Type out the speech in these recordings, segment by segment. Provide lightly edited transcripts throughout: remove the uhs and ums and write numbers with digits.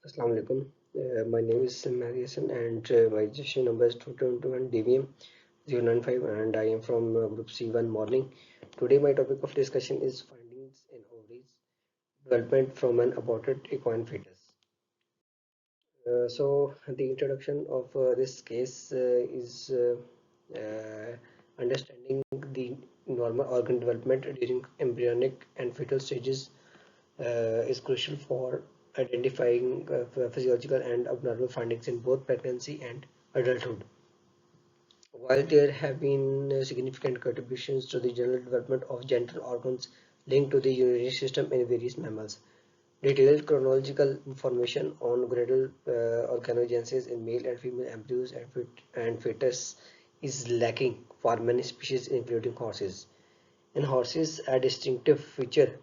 Assalamu alaikum. My name is Mehdi Hassan and my registration number is 221 DVM 095 and I am from group C1 morning. Today my topic of discussion is findings in ovaries development from an aborted equine fetus. So the introduction of this case is understanding the normal organ development during embryonic and fetal stages is crucial for identifying physiological and abnormal findings in both pregnancy and adulthood. While there have been significant contributions to the general development of genital organs linked to the urinary system in various mammals, detailed chronological information on gradal organogenesis in male and female embryos and fetus is lacking for many species, including horses. In horses, a distinctive feature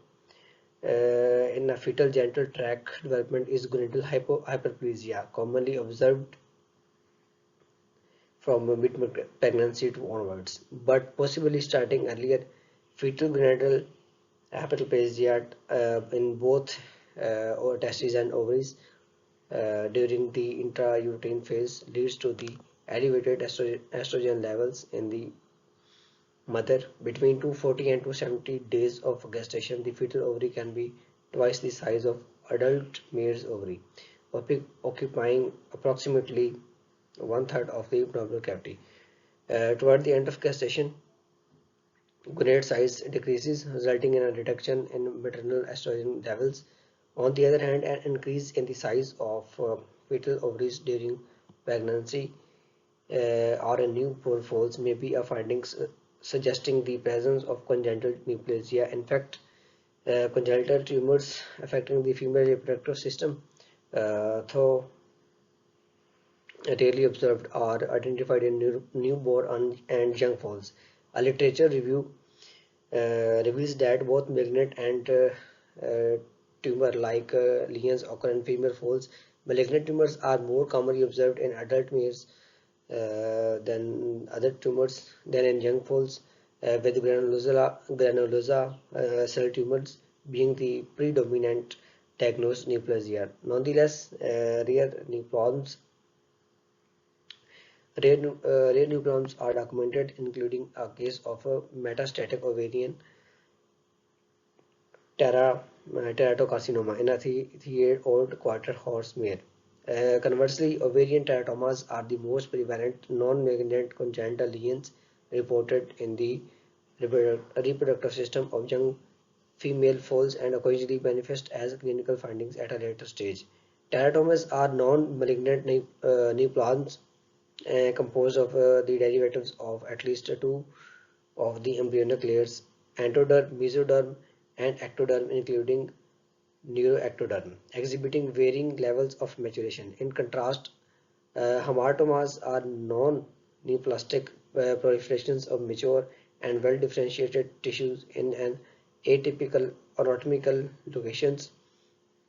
in a fetal genital tract development is gonadal hyperplasia, commonly observed from mid-pregnancy to onwards, but possibly starting earlier. Fetal gonadal hyperplasia in both testes and ovaries during the intrauterine phase leads to the elevated estrogen levels in the mother. Between 240 and 270 days of gestation, the fetal ovary can be twice the size of adult mare's ovary, occupying approximately one-third of the abdominal cavity. Toward the end of gestation, gonad size decreases, resulting in a reduction in maternal estrogen levels. On the other hand, an increase in the size of fetal ovaries during pregnancy or a new pore folds may be a findings suggesting the presence of congenital neoplasia. In fact, congenital tumors affecting the female reproductive system, though rarely observed, are identified in newborn and young foals. A literature review reveals that both malignant and tumor-like lesions occur in female foals. Malignant tumors are more commonly observed in adult males than other tumors than in young foals, with granulosa cell tumors being the predominant diagnosed neoplasia. Nonetheless, rare neoplasms are documented, including a case of a metastatic ovarian teratocarcinoma in a 3-year-old quarter horse mare. Conversely, ovarian teratomas are the most prevalent non-malignant congenital lesions reported in the reproductive system of young female foals and occasionally manifest as clinical findings at a later stage. Teratomas are non-malignant neoplasms composed of the derivatives of at least two of the embryonic layers, endoderm, mesoderm, and ectoderm, including neuroectoderm, exhibiting varying levels of maturation. In contrast, hamartomas are non-neoplastic proliferations of mature and well-differentiated tissues in an atypical anatomical locations.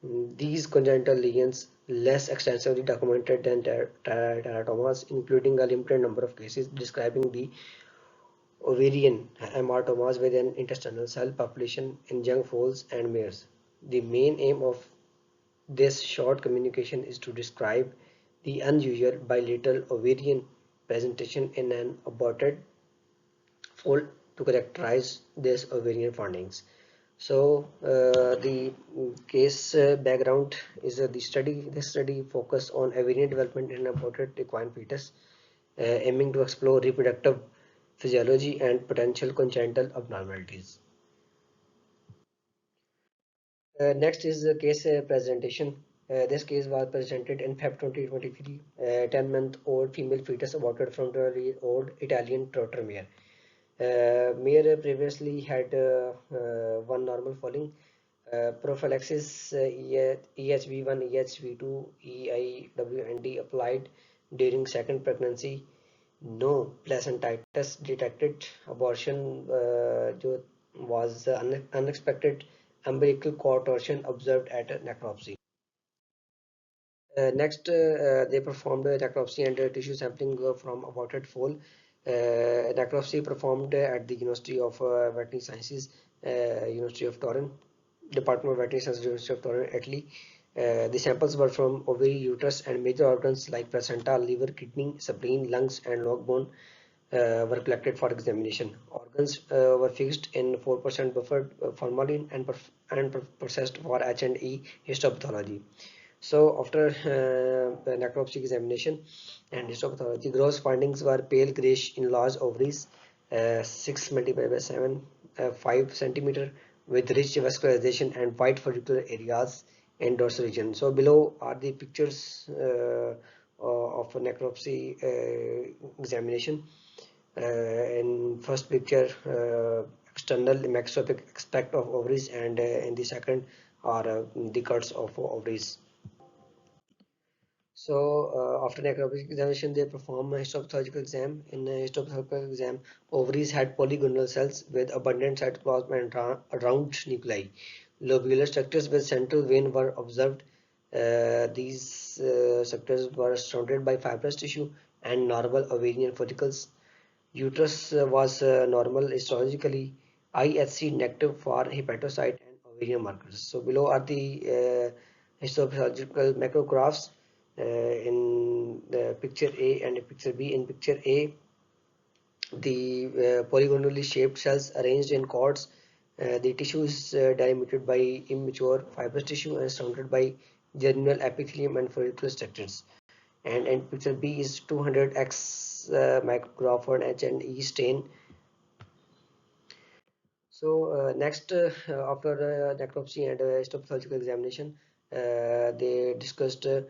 These congenital lesions, less extensively documented than teratomas, including a limited number of cases describing the ovarian hematomas with an intestinal cell population in young foals and mares. The main aim of this short communication is to describe the unusual bilateral ovarian presentation in an aborted foal to characterize these ovarian findings. So the case background is the study. This study focused on ovarian development in aborted equine fetus, aiming to explore reproductive physiology and potential congenital abnormalities. Next is the case presentation. This case was presented in Feb 2023. 10-month-old female fetus aborted from the old Italian trotter mare. Mare previously had one normal falling. Prophylaxis EHV1, EHV2, EIWND applied during second pregnancy. No placentitis detected. Abortion was unexpected. Umbilical cord torsion observed at necropsy. Next, they performed necropsy and tissue sampling from aborted foal. Necropsy performed at the University of Veterinary Sciences, University of Turin, Department of Veterinary Sciences, University of Turin, Italy. The samples were from ovary, uterus, and major organs like placenta, liver, kidney, spleen, lungs, and log bone were collected for examination. Organs were fixed in 4% buffered formalin and processed for H&E histopathology. So after the necropsy examination and histopathology, gross findings were pale grayish in large ovaries, 6 multiplied by 7, 5 centimeter, with rich vascularization and white follicular areas in dorsal region. So below are the pictures of necropsy examination. In first picture, external macroscopic aspect of ovaries, and in the second are the cuts of ovaries. So after necropsy examination, they perform a histopathological exam. In a histopathological exam, ovaries had polygonal cells with abundant cytoplasm and round nuclei. Lobular structures with central vein were observed. These structures were surrounded by fibrous tissue and normal ovarian follicles. Uterus was normal histologically, IHC negative for hepatocyte and ovarian markers. So below are the histological macrographs in the picture A and picture B. In picture A, the polygonally shaped cells arranged in cords. The tissue is delimited by immature fibrous tissue and surrounded by germinal epithelium and follicular structures. And picture B is 200x micrograph for H and E stain. So next, after necropsy and histopathological examination, they discussed the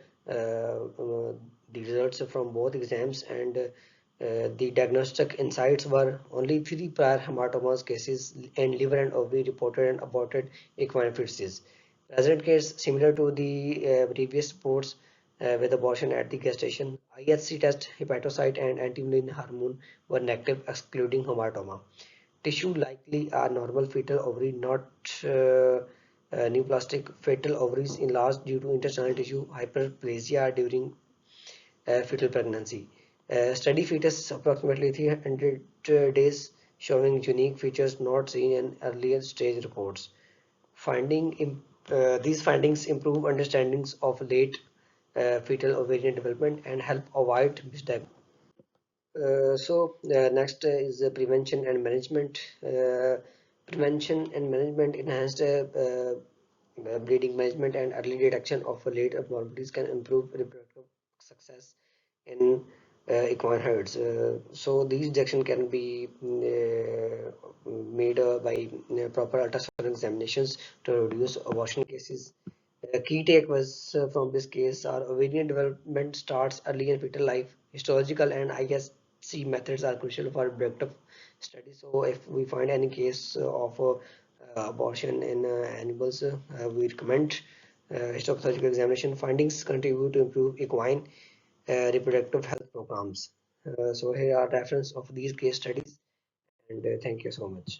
results from both exams, and the diagnostic insights were only three prior hematomas cases and liver and ovary reported and aborted equine fetuses. Present case similar to the previous reports with abortion at the gestation. IHC test, hepatocyte and anti hormone were negative, excluding hematoma. Tissue likely are normal fetal ovary, not neoplastic. Fetal ovaries enlarged due to intestinal tissue hyperplasia during fetal pregnancy. Steady fetus approximately 300 days, showing unique features not seen in earlier stage reports. These findings improve understandings of late fetal ovarian development and help avoid misdiagnosis. So next is prevention and management. Prevention and management enhanced bleeding management and early detection of late abnormalities can improve reproductive success in equine herds. So these detection can be made by proper ultrasound examinations to reduce abortion cases. Key takeaways from this case are ovarian development starts early in fetal life. Histological and ISC methods are crucial for reproductive studies. So if we find any case of abortion in animals, we recommend histopathological examination. Findings contribute to improve equine reproductive health programs. So here are reference of these case studies, and thank you so much.